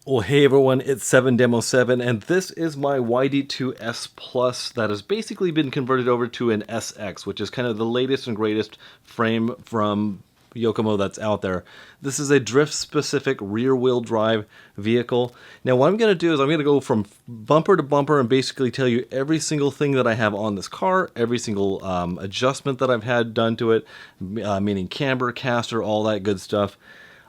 Well, hey everyone, it's 7Demo7, and this is my YD2S Plus that has basically been converted over to an SX, which is kind of the latest and greatest frame from Yokomo that's out there. This is a drift-specific rear-wheel drive vehicle. Now, what I'm going to do is I'm going to go from bumper to bumper and basically tell you every single thing that I have on this car, every single adjustment that I've had done to it, meaning camber, caster, all that good stuff.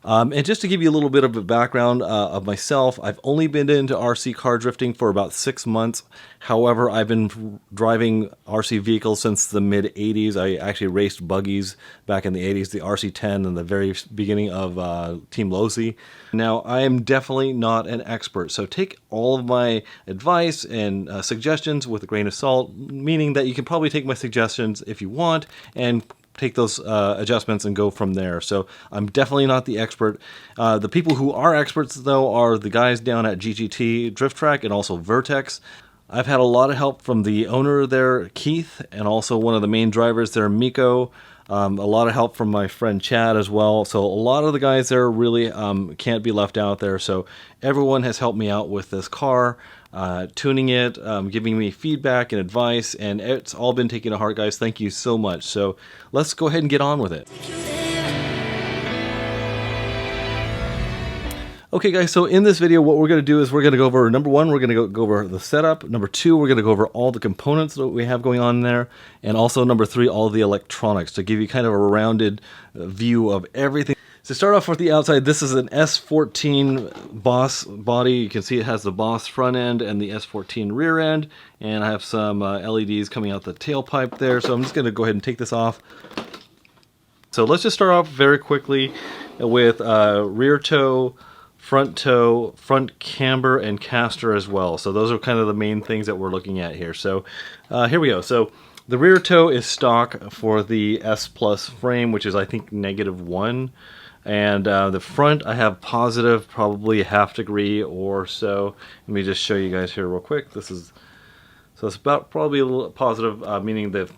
And just to give you a little bit of a background of myself, I've only been into RC car drifting for about 6 months. However, I've been driving RC vehicles since the mid-'80s. I actually raced buggies back in the '80s, the RC-10 and the very beginning of Team Losi. Now, I am definitely not an expert, so take all of my advice and suggestions with a grain of salt, meaning that you can probably take my suggestions if you want and take those adjustments and go from there. So I'm definitely not the expert. The people who are experts, though, are the guys down at GGT Drift Track and also Vertex. I've had a lot of help from the owner there, Keith, and also one of the main drivers there, Miko. A lot of help from my friend Chad as well. So a lot of the guys there really can't be left out there. So everyone has helped me out with this car, tuning it, giving me feedback and advice, and it's all been taken to heart, guys. Thank you so much. So let's go ahead and get on with it. Okay guys, so in this video what we're going to do is we're going to go over, number one, we're going to go over the setup. Number two, we're going to go over all the components that we have going on there. And also number three, all the electronics to give you kind of a rounded view of everything. To start off with the outside, this is an S14 Boss body. You can see it has the Boss front end and the S14 rear end. And I have some LEDs coming out the tailpipe there. So I'm just going to go ahead and take this off. So let's just start off very quickly with rear toe, front camber, and caster as well. So those are kind of the main things that we're looking at here. So here we go. So the rear toe is stock for the S Plus frame, which is I think -1. And the front I have positive, probably a ½ degree or so. Let me just show you guys here real quick. So it's about probably a little positive, meaning the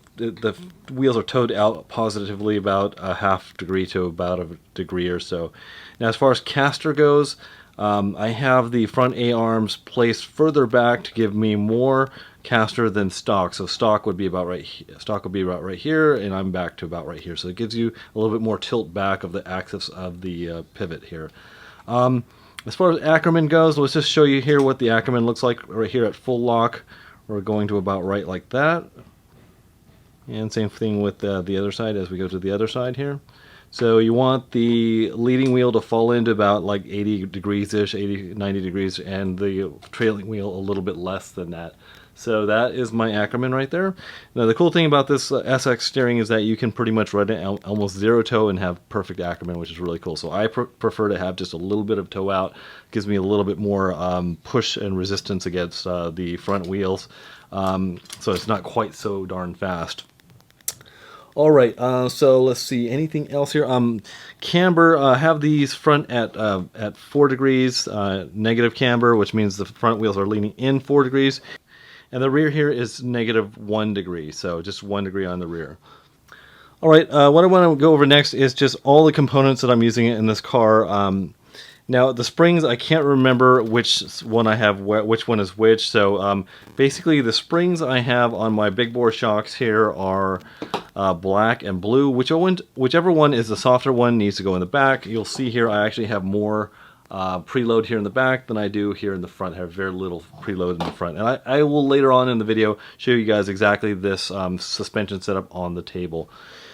wheels are towed out positively about a ½ degree to about a degree or so. Now as far as caster goes, I have the front A-arms placed further back to give me more caster than stock. So stock would be about right here, and I'm back to about right here. So it gives you a little bit more tilt back of the axis of the pivot here. As far as Ackerman goes, let's just show you here what the Ackerman looks like right here at full lock. We're going to about right like that. And same thing with the other side as we go to the other side here. So you want the leading wheel to fall into about like 80 degrees-ish, 80, 90 degrees, and the trailing wheel a little bit less than that. So that is my Ackerman right there. Now the cool thing about this SX steering is that you can pretty much run it almost zero toe and have perfect Ackerman, which is really cool. So I prefer to have just a little bit of toe out. Gives me a little bit more push and resistance against the front wheels. So it's not quite so darn fast. All right, so let's see, anything else here? Camber, have these front at 4 degrees, negative camber, which means the front wheels are leaning in 4 degrees. And the rear here is -1 degree, so just 1 degree on the rear. All right, what I want to go over next is just all the components that I'm using in this car. Now the springs, I can't remember which one I have, which one is which. So basically the springs I have on my big bore shocks here are black and blue. Whichever one is the softer one needs to go in the back. You'll see here I actually have more preload here in the back than I do here in the front. I have very little preload in the front. And I will later on in the video show you guys exactly this suspension setup on the table.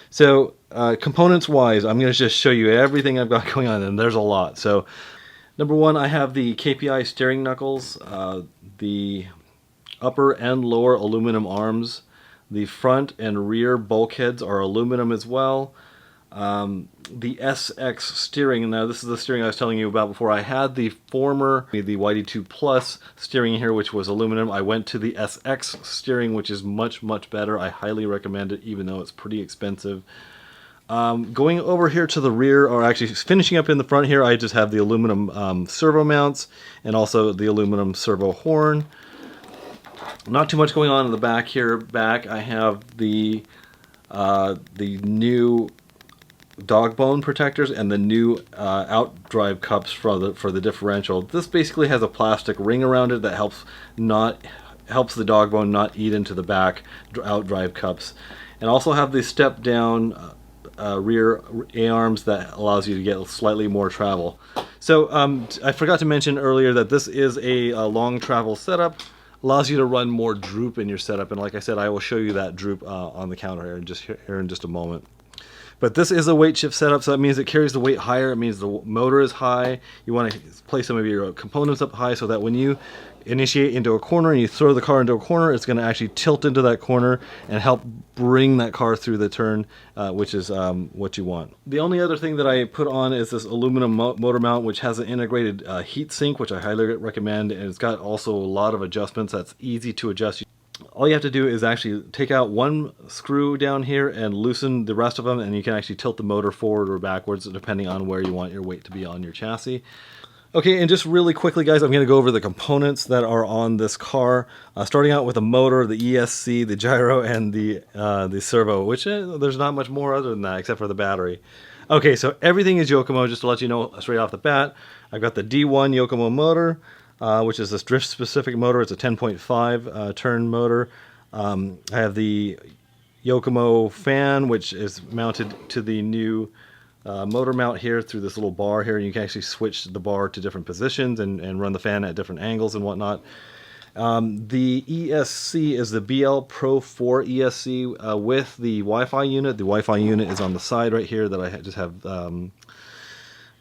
So components wise, I'm going to just show you everything I've got going on, and there's a lot. So number one, I have the KPI steering knuckles, the upper and lower aluminum arms. The front and rear bulkheads are aluminum as well. The SX steering, now this is the steering I was telling you about before. I had the former, the YD2 Plus steering here, which was aluminum. I went to the SX steering, which is much, much better. I highly recommend it, even though it's pretty expensive. Going over here to the rear, or actually finishing up in the front here, I just have the aluminum servo mounts and also the aluminum servo horn. Not too much going on in the back here. Back I have the new dog bone protectors and the new outdrive cups for the differential. This basically has a plastic ring around it that helps the dog bone not eat into the back outdrive cups, and also have the step down rear A-arms that allows you to get slightly more travel. So I forgot to mention earlier that this is a long travel setup. Allows you to run more droop in your setup, and like I said, I will show you that droop on the counter here in just a moment. But this is a weight shift setup, so that means it carries the weight higher. It means the motor is high. You want to place some of your components up high so that when you initiate into a corner and you throw the car into a corner, it's going to actually tilt into that corner and help bring that car through the turn, which is what you want. The only other thing that I put on is this aluminum motor mount, which has an integrated heat sink, which I highly recommend, and it's got also a lot of adjustments that's easy to adjust. All you have to do is actually take out one screw down here and loosen the rest of them, and you can actually tilt the motor forward or backwards depending on where you want your weight to be on your chassis. Okay, and just really quickly, guys, I'm going to go over the components that are on this car, starting out with the motor, the ESC, the gyro, and the servo, which there's not much more other than that except for the battery. Okay, so everything is Yokomo, just to let you know straight off the bat. I've got the D1 Yokomo motor, which is this drift-specific motor. It's a 10.5 turn motor. I have the Yokomo fan, which is mounted to the new motor mount here through this little bar here. You can actually switch the bar to different positions and run the fan at different angles and whatnot. The ESC is the BL Pro 4 ESC with the Wi-Fi unit. The Wi-Fi unit is on the side right here that I just have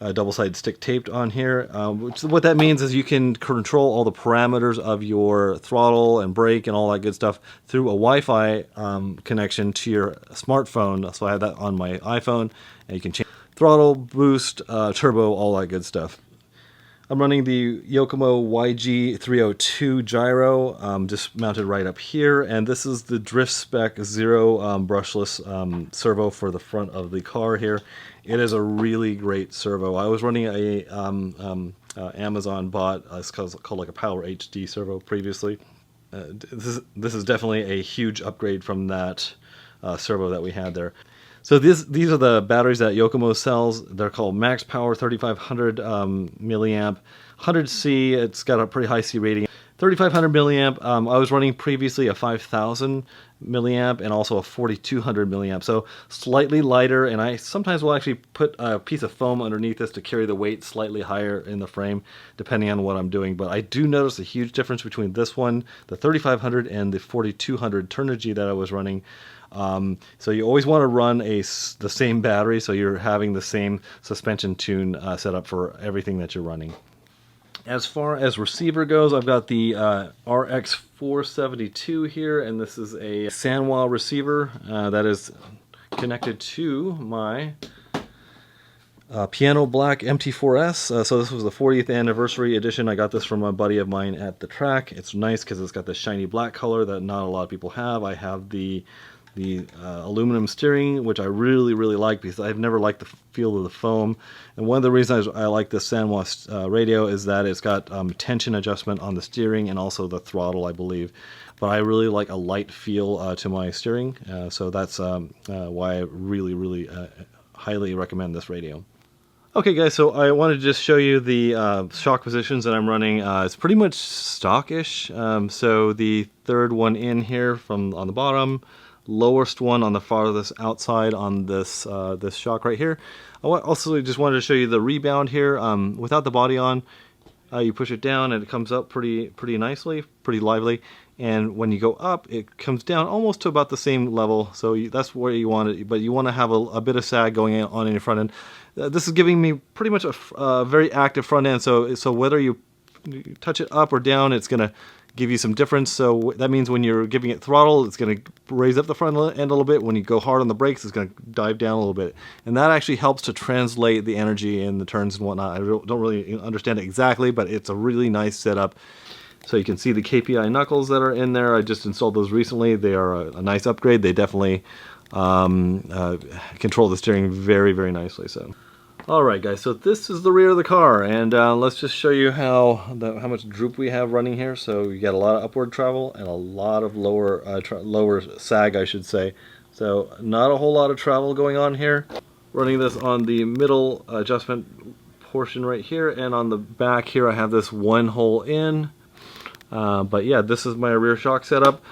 double-sided stick taped on here. What that means is you can control all the parameters of your throttle and brake and all that good stuff through a Wi-Fi connection to your smartphone. So I have that on my iPhone, and you can change throttle, boost, turbo, all that good stuff. I'm running the Yokomo YD2S gyro, just mounted right up here, and this is the Drift Spec Zero brushless servo for the front of the car here. It is a really great servo. I was running a Amazon bot, it's called like a Power HD servo previously. This is definitely a huge upgrade from that servo that we had there. So these are the batteries that Yokomo sells. They're called Max Power 3500 milliamp, 100C. It's got a pretty high C rating. 3500 milliamp. I was running previously a 5000 milliamp and also a 4200 milliamp. So slightly lighter, and I sometimes will actually put a piece of foam underneath this to carry the weight slightly higher in the frame, depending on what I'm doing. But I do notice a huge difference between this one, the 3500, and the 4200 Turnigy that I was running. So you always want to run the same battery, so you're having the same suspension tune set up for everything that you're running. As far as receiver goes, I've got the RX472 here, and this is a Sanwa receiver that is connected to my Piano Black MT4S. So this was the 40th anniversary edition. I got this from a buddy of mine at the track. It's nice because it's got the shiny black color that not a lot of people have. I have the aluminum steering, which I really like because I've never liked the feel of the foam. And one of the reasons I like this Sanwa radio is that it's got tension adjustment on the steering and also the throttle, I believe. But I really like a light feel to my steering, so that's why I really highly recommend this radio. Okay guys, so I wanted to just show you the shock positions that I'm running. It's pretty much stockish. So the third one in here on the bottom, lowest one on the farthest outside on this this shock right here. I also just wanted to show you the rebound here. Without the body on, you push it down and it comes up pretty nicely, pretty lively. And when you go up, it comes down almost to about the same level. So that's where you want it, but you want to have a bit of sag going on in your front end. This is giving me pretty much a very active front end. So whether you touch it up or down, it's going to give you some difference. So that means when you're giving it throttle, it's going to raise up the front end a little bit. When you go hard on the brakes, it's going to dive down a little bit. And that actually helps to translate the energy in the turns and whatnot. I don't really understand it exactly, but it's a really nice setup. So you can see the KPI knuckles that are in there. I just installed those recently. They are a nice upgrade. They definitely control the steering very nicely. So, all right, guys. So this is the rear of the car, and let's just show you how much droop we have running here. So you got a lot of upward travel and a lot of lower sag, I should say. So not a whole lot of travel going on here. Running this on the middle adjustment portion right here, and on the back here I have this one hole in. But yeah, this is my rear shock setup.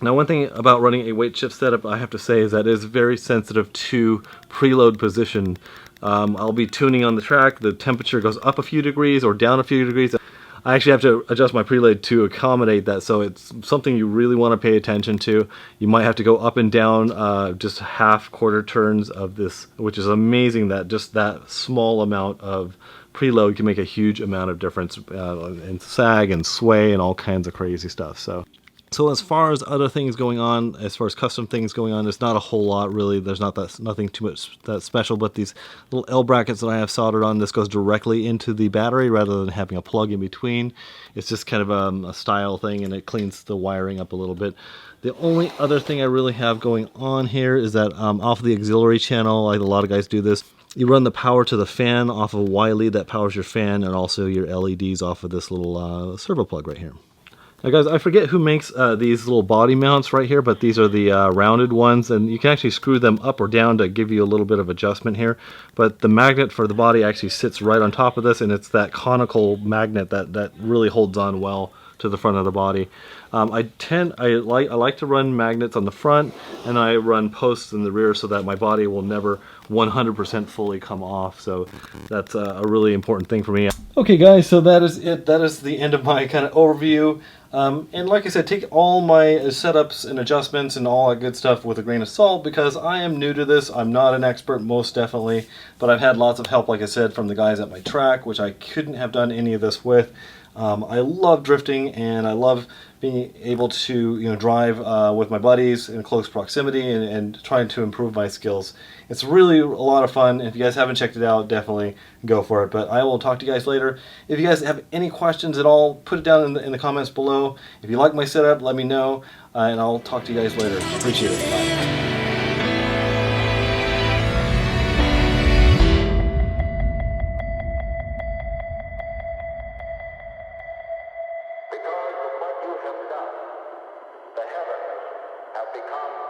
Now, one thing about running a weight shift setup I have to say is that it is very sensitive to preload position. I'll be tuning on the track, the temperature goes up a few degrees or down a few degrees. I actually have to adjust my preload to accommodate that, so it's something you really want to pay attention to. You might have to go up and down just half quarter turns of this, which is amazing that just that small amount of preload can make a huge amount of difference in sag and sway and all kinds of crazy stuff. So as far as other things going on, as far as custom things going on, there's not a whole lot really. There's nothing too much that special, but these little L brackets that I have soldered on, this goes directly into the battery rather than having a plug in between. It's just kind of a style thing, and it cleans the wiring up a little bit. The only other thing I really have going on here is that off of the auxiliary channel, like a lot of guys do this, you run the power to the fan off of a Y lead that powers your fan, and also your LEDs off of this little servo plug right here. Now guys, I forget who makes these little body mounts right here, but these are the rounded ones, and you can actually screw them up or down to give you a little bit of adjustment here. But the magnet for the body actually sits right on top of this, and it's that conical magnet that really holds on well to the front of the body. I like to run magnets on the front, and I run posts in the rear so that my body will never 100% fully come off. So that's a really important thing for me. Okay guys, so that is it. That is the end of my kind of overview. And like I said, take all my setups and adjustments and all that good stuff with a grain of salt, because I am new to this. I'm not an expert, most definitely, but I've had lots of help, like I said, from the guys at my track, which I couldn't have done any of this with. I love drifting, and I love being able to drive with my buddies in close proximity and trying to improve my skills. It's really a lot of fun. If you guys haven't checked it out, definitely go for it. But I will talk to you guys later. If you guys have any questions at all, put it down in the comments below. If you like my setup, let me know, and I'll talk to you guys later. Appreciate it. Bye. Because of what you have done, the heavens have become